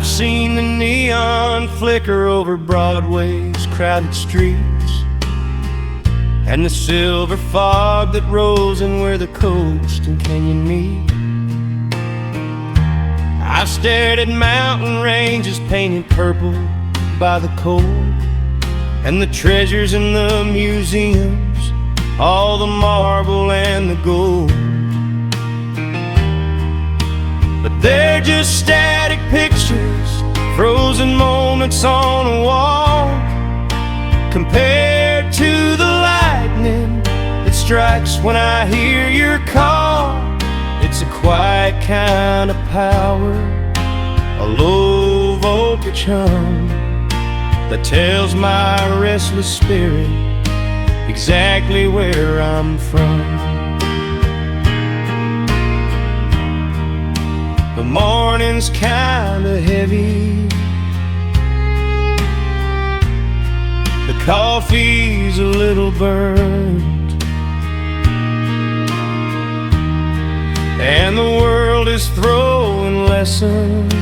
I've seen the neon flicker over Broadway's crowded streets, and the silver fog that rolls in where the coast and canyon meet. I've stared at mountain ranges painted purple by the cold, and the treasures in the museums, all the marble and the gold. But they're just static pictures, frozen moments on a wall, compared to the lightning that strikes when I hear your call. It's a quiet kind of power, a low voltage hum that tells my restless spirit exactly where I'm from. The morning's kinda heavy, the coffee's a little burnt, and the world is throwing lessons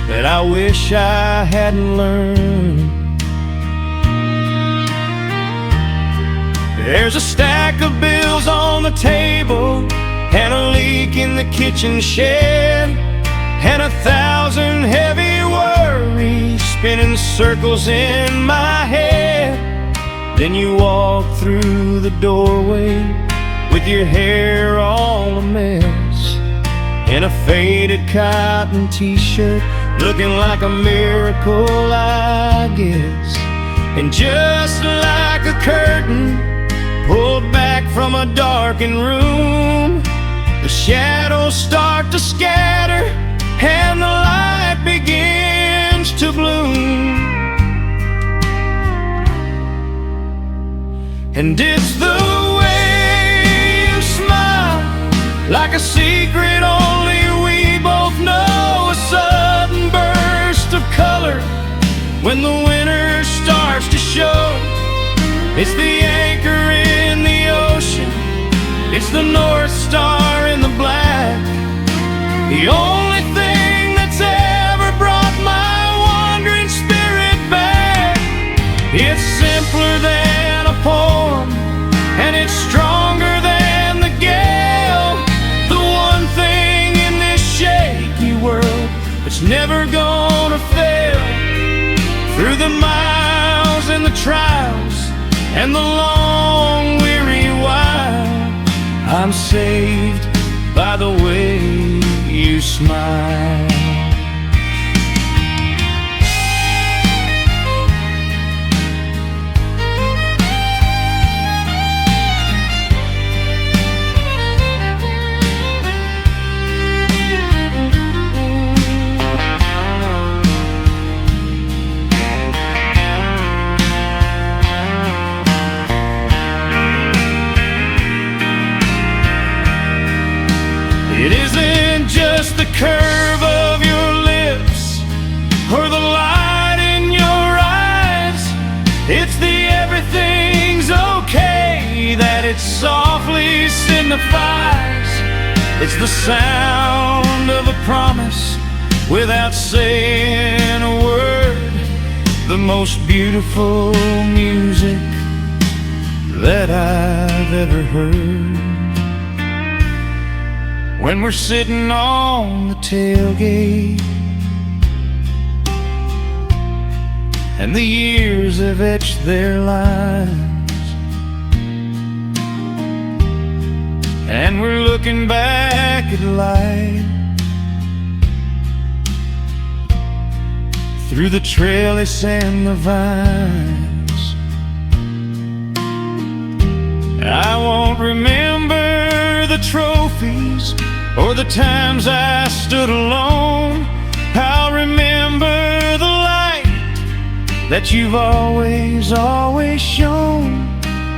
that I wish I hadn't learned. There's a stack of bills on the table, and a leak in the kitchen shed, and 1,000 heavy worries spinning circles in my head. Then you walk through the doorway with your hair all a mess, in a faded cotton t-shirt, looking like a miracle, I guess. And just like a curtain pulled back from a darkened room, the shadows start to scatter and the light begins to bloom. And it's the way you smile, like a secret only we both know, a sudden burst of color when the winter starts to show. It's the anchor in the ocean, it's the North Star in the black, the only thing that's ever brought my wandering spirit back. It's simpler than a poem, and it's stronger than the gale, the one thing in this shaky world that's never gonna fail. Through the miles and the trials and the long weary while, I'm saved by the way you smile. It isn't just the curve of your lips or the light in your eyes, it's the everything's okay that it softly signifies. It's the sound of a promise without saying a word, the most beautiful music that I've ever heard. When we're sitting on the tailgate and the years have etched their lines, and we're looking back at life through the trellis and the vines, I won't remember the trophies or the times I stood alone. I'll remember the light that you've always, always shown.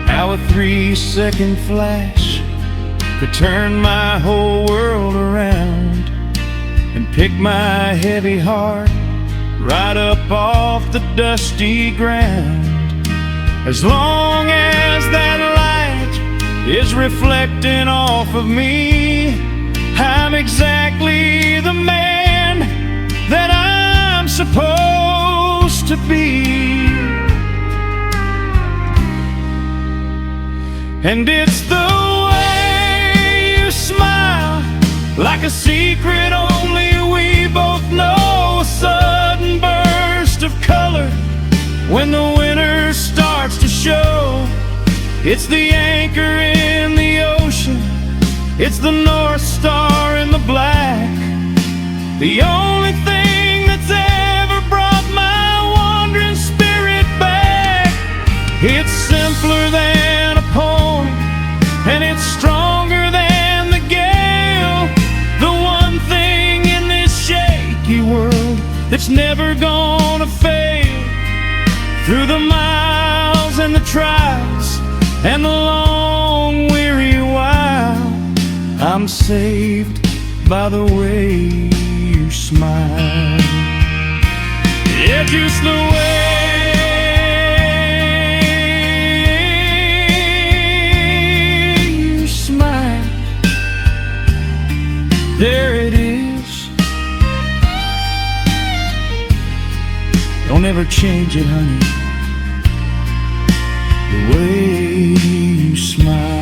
How a 3-second flash could turn my whole world around and pick my heavy heart right up off the dusty ground. As long as that light is reflecting off of me, I'm exactly the man that I'm supposed to be. And it's the way you smile, like a secret only we both know. A sudden burst of color when the winter starts to show. It's the anchor in the ocean, it's the North Star in the black, the only thing that's ever brought my wandering spirit back. It's simpler than a poem, and it's stronger than the gale. The one thing in this shaky world that's never gonna fail. Through the miles and the trials and the long weary while, I'm saved by the way you smile. Yeah, just the way you smile. There it is. Don't ever change it, honey. The way you smile.